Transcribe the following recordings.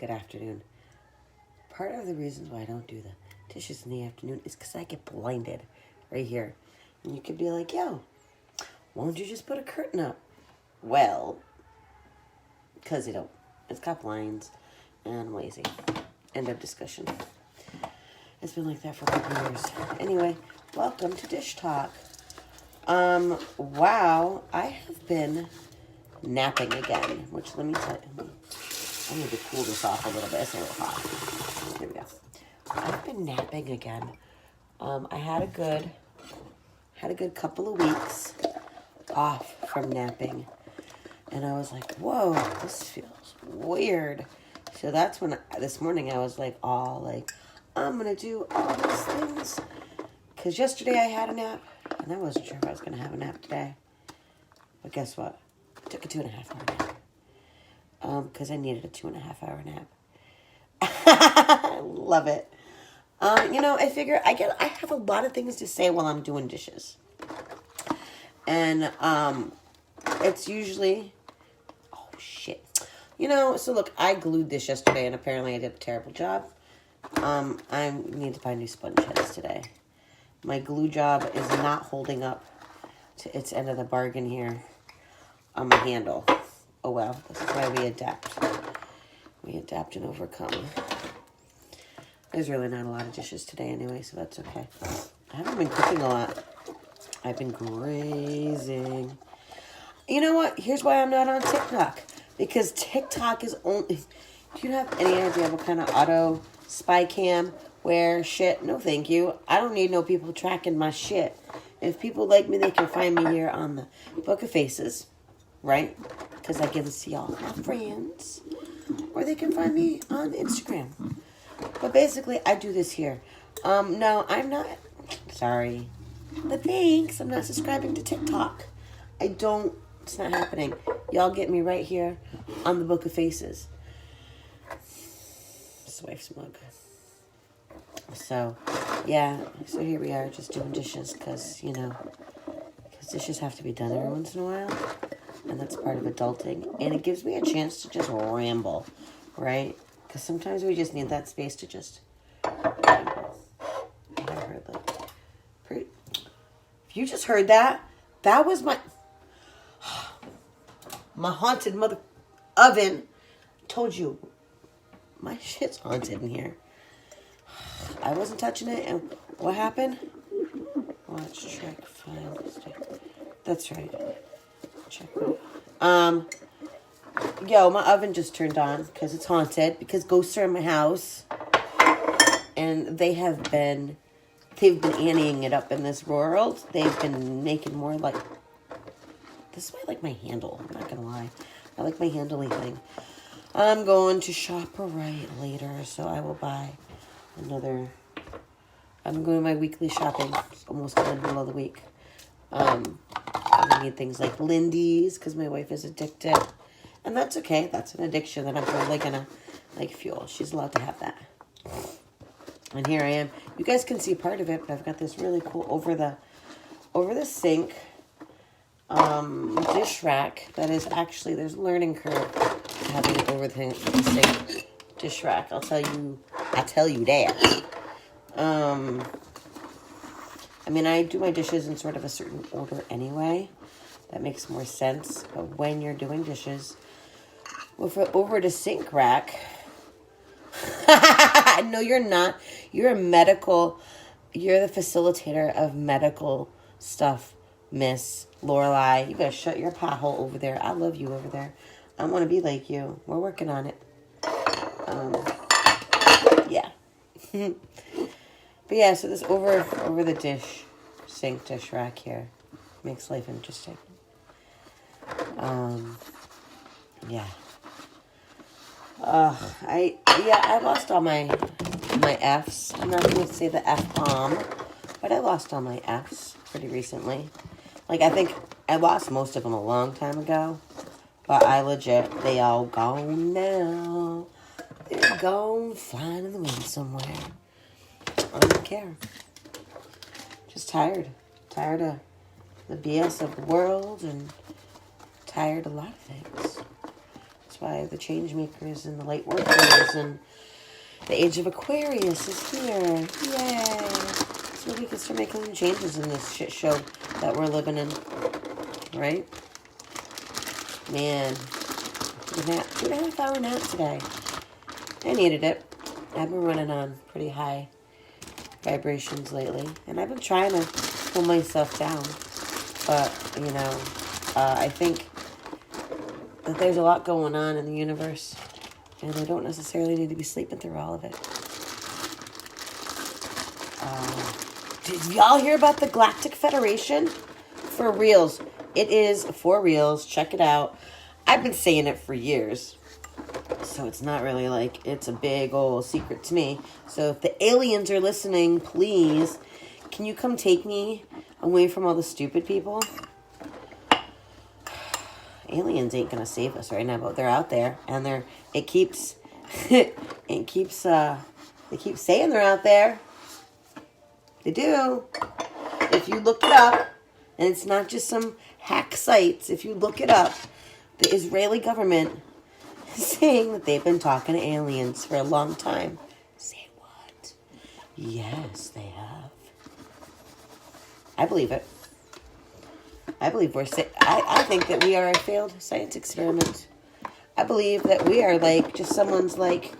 good afternoon. Part of the reasons why I don't do the dishes in the afternoon is because I get blinded right here. And you could be like, yo, why don't you just put a curtain up? Well, because you don't. It's got blinds and I'm lazy. End of discussion. It's been like that for a couple years. Anyway, welcome to Dish Talk. Wow, I have been napping again, which let me tell you, I need to cool this off a little bit. It's a little hot. Here we go. I've been napping again. I had a good couple of weeks off from napping. And I was like, whoa, this feels weird. So that's when, this morning I was like, I'm going to do all these things. Because yesterday I had a nap. And I wasn't sure if I was going to have a nap today. But guess what? I took a 2.5 hour nap. Because I needed a 2.5 hour nap. I love it. I figure I have a lot of things to say while I'm doing dishes. And it's usually, oh shit. So look, I glued this yesterday and apparently I did a terrible job. I need to buy new sponge heads today. My glue job is not holding up to its end of the bargain here on my handle. Oh well, this is why we adapt. We adapt and overcome. There's really not a lot of dishes today anyway, so that's okay. I haven't been cooking a lot. I've been grazing. You know what? Here's why I'm not on TikTok. Because TikTok is only... Do you have any idea what kind of auto spy cam where shit? No, thank you. I don't need no people tracking my shit. If people like me, they can find me here on the Book of Faces, right? Because I get to see all my friends. Or they can find me on Instagram. But basically, I do this here. No, I'm not... Sorry. But thanks. I'm not subscribing to TikTok. I don't... It's not happening. Y'all get me right here on the Book of Faces. This wife's mug. So, yeah. So here we are just doing dishes because, because dishes have to be done every once in a while. And that's part of adulting. And it gives me a chance to just ramble, right? Because sometimes we just need that space to just ramble. I heard if you just heard that, that was my haunted mother oven. Told you, my shit's haunted in here. I wasn't touching it, and what happened? Watch, check, find, stay. That's right. Check. Yo, my oven just turned on because it's haunted, because ghosts are in my house. And they've been anteing it up in this world. They've been making more like, this is why I like my handle. I'm not going to lie. I like my handling thing. I'm going to ShopRite later, so I will buy another. I'm going my weekly shopping. It's almost in the middle of the week. I need things like Lindy's because my wife is addicted. And that's okay. That's an addiction that I'm totally going to fuel. She's allowed to have that. And here I am. You guys can see part of it, but I've got this really cool over the sink dish rack that is actually, there's a learning curve to having it over the sink dish rack. I tell you that. I do my dishes in sort of a certain order anyway. That makes more sense. But when you're doing dishes over the sink rack, no, you're not. You're the facilitator of medical stuff, Miss Lorelai. You better shut your pothole over there. I love you over there. I want to be like you. We're working on it. Yeah. But yeah, so this over the sink dish rack here makes life interesting. Yeah. I lost all my Fs. I'm not going to say the F-bomb, but I lost all my Fs pretty recently. I think I lost most of them a long time ago, but they all gone now. They're gone flying in the wind somewhere. I don't care. Just tired. Tired of the BS of the world and tired of a lot of things. That's why the change makers and the light workers and the age of Aquarius is here. Yay! So we can start making changes in this shit show that we're living in. Right? Man. 2.5 hour nap today. I needed it. I've been running on pretty high vibrations lately. And I've been trying to pull myself down. But, you know, I think that there's a lot going on in the universe. And I don't necessarily need to be sleeping through all of it. Did y'all hear about the Galactic Federation? For reals. It is for reals. Check it out. I've been saying it for years. So it's not really like it's a big old secret to me. So if the aliens are listening, please, can you come take me away from all the stupid people? Aliens ain't gonna save us right now, but they're out there, and they keep saying they're out there. They do. If you look it up, and it's not just some hack sites, if you look it up, the Israeli government is saying that they've been talking to aliens for a long time. Say what? Yes, they have. I believe it. I believe I think that we are a failed science experiment. I believe that we are like just someone's like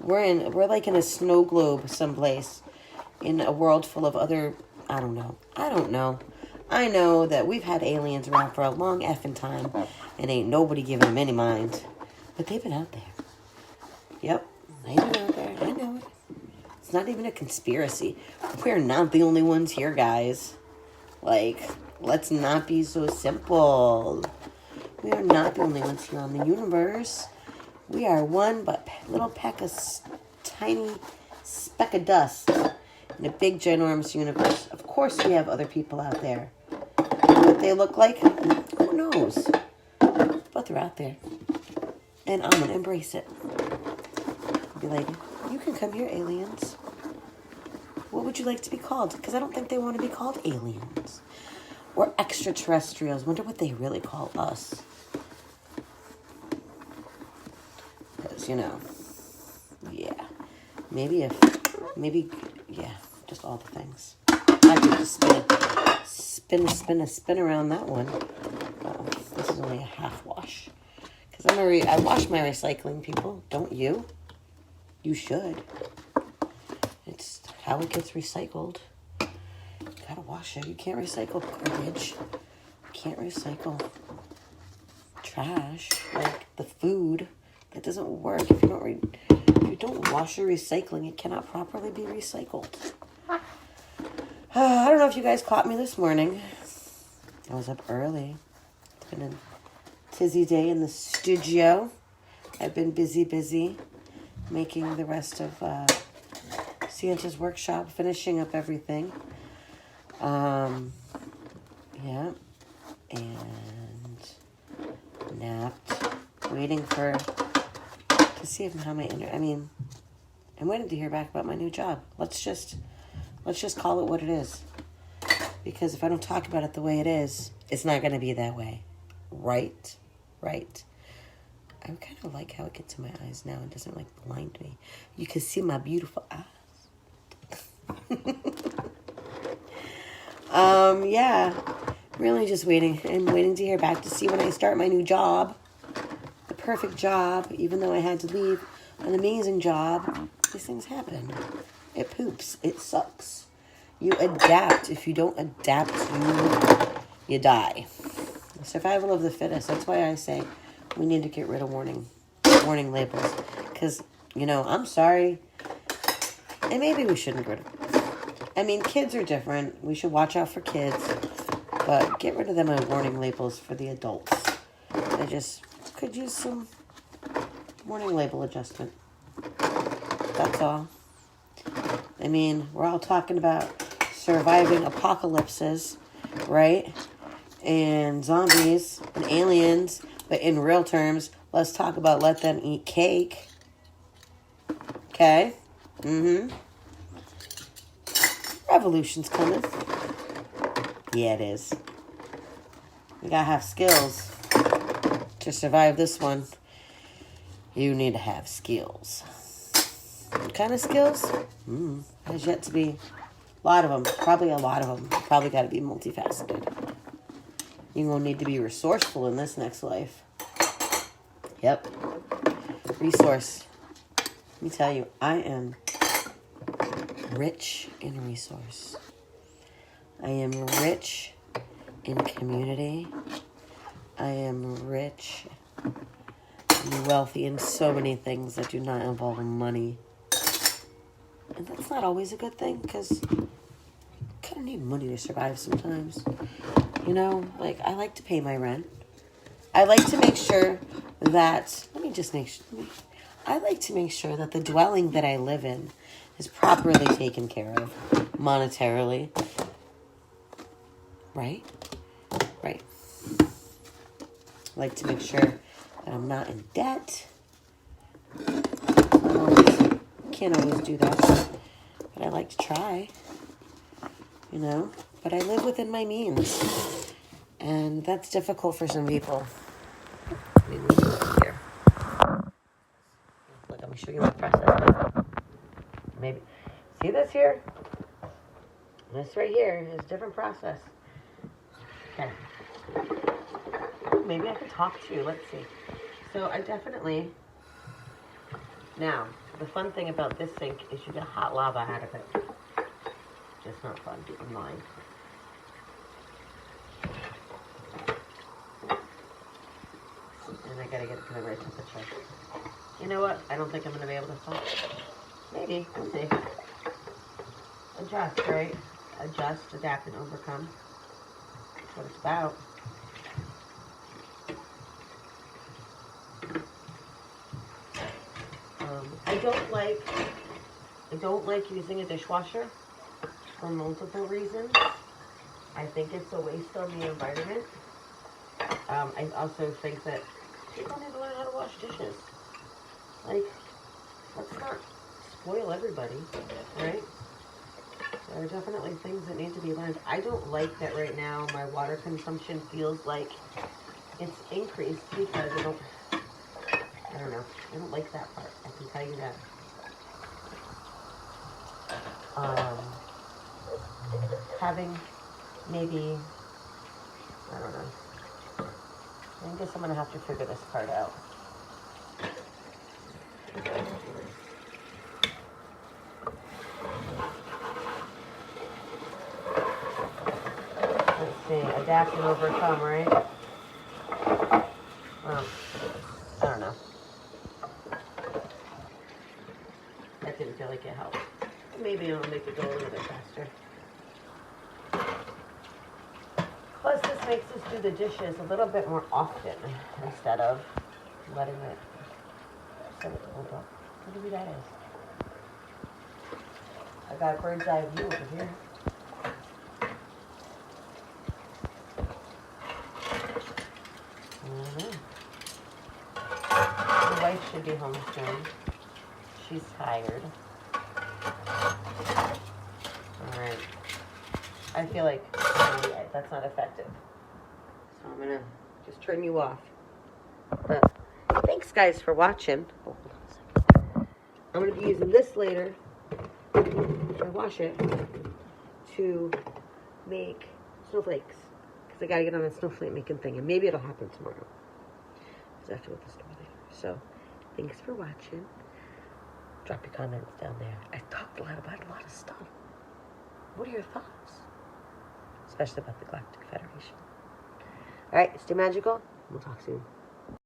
we're like in a snow globe someplace in a world full of other I don't know. I know that we've had aliens around for a long effing time and ain't nobody giving them any mind. But they've been out there. Yep, they've been out there. I know it. It's not even a conspiracy. We're not the only ones here, guys. Like, let's not be so simple. We are not the only ones here on the universe. We are one but little peck of tiny speck of dust in a big, ginormous universe. Of course we have other people out there. What they look like, who knows? But they're out there. And I'm going to embrace it. Be like, you can come here, aliens. What would you like to be called? Because I don't think they want to be called aliens. Or extraterrestrials. Wonder what they really call us. Because, you know, yeah. Maybe, yeah, just all the things. I could just spin around that one. Oh, this is only a half wash. Because I wash my recycling, people. Don't you? You should. It's how it gets recycled. You gotta wash it. You can't recycle garbage. You can't recycle trash, like the food. That doesn't work. If you don't wash your recycling, it cannot properly be recycled. I don't know if you guys caught me this morning. I was up early. It's been a tizzy day in the studio. I've been busy making the rest of Santa's workshop, finishing up everything. Yeah, and napped, waiting to see how my I'm waiting to hear back about my new job. Let's just call it what it is. Because if I don't talk about it the way it is, it's not going to be that way. Right. I kind of like how it gets in my eyes now. It doesn't, like, blind me. You can see my beautiful eyes. Yeah. Really just waiting. I'm waiting to hear back to see when I start my new job. The perfect job. Even though I had to leave an amazing job, these things happen. It poops. It sucks. You adapt. If you don't adapt, you die. Survival of the fittest. That's why I say we need to get rid of warning labels. Because, I'm sorry. And maybe we shouldn't get rid of them. Kids are different. We should watch out for kids. But get rid of them on warning labels for the adults. I just could use some warning label adjustment. That's all. We're all talking about surviving apocalypses, right? And zombies and aliens. But in real terms, let's talk about let them eat cake. Okay? Revolution's coming. Yeah, it is. We gotta have skills to survive this one. you need to have skills. What kind of skills? Has yet to be. A lot of them. Probably a lot of them. Probably got to be multifaceted. You're going to need to be resourceful in this next life. Yep. Resource. Let me tell you, I am rich in resource. I am rich in community. I am rich and wealthy in so many things that do not involve money. And that's not always a good thing, because you kind of need money to survive sometimes. You know, like, I like to pay my rent. I like to make sure that, I like to make sure that the dwelling that I live in is properly taken care of monetarily. Right? Right. I like to make sure that I'm not in debt. Can't always do that, but I like to try, you know, but I live within my means, and that's difficult for some people. Let me move over here. Look, let me show you my process. Maybe, see this here? This right here is a different process. Okay. Maybe I can talk to you, let's see. So I definitely, now, the fun thing about this sink is you get hot lava out of it. Just not fun, keep in mind. And I gotta get it to the right temperature. You know what? I don't think I'm gonna be able to stop. Maybe, we'll see. Adjust, right? Adjust, adapt, and overcome. That's what it's about. I don't like using a dishwasher for multiple reasons. I think it's a waste on the environment. I also think that people need to learn how to wash dishes. Like, let's not spoil everybody, right? There are definitely things that need to be learned. I don't like that right now my water consumption feels like it's increased because I don't know. I don't like that part. I can tell you that. Having maybe, I don't know. I guess I'm going to have to figure this part out. Let's see, adapt and overcome, right? Well, I don't know. That didn't feel like it helped. Maybe I'll make it go a little bit faster. Plus, this makes us do the dishes a little bit more often instead of letting it set it hold up. Maybe that is. I got a bird's eye view over here. The wife should be home soon. She's tired. Alright. I feel like that's not effective. So I'm going to just turn you off. But thanks, guys, for watching. Oh, hold on a second. I'm going to be using this later, if I wash it, to make snowflakes. Because I got to get on a snowflake making thing. And maybe it'll happen tomorrow. Because I have to go to the store later. So, thanks for watching. Drop your comments down there. I talked a lot about a lot of stuff. What are your thoughts? Especially about the Galactic Federation. Alright, stay magical. We'll talk soon.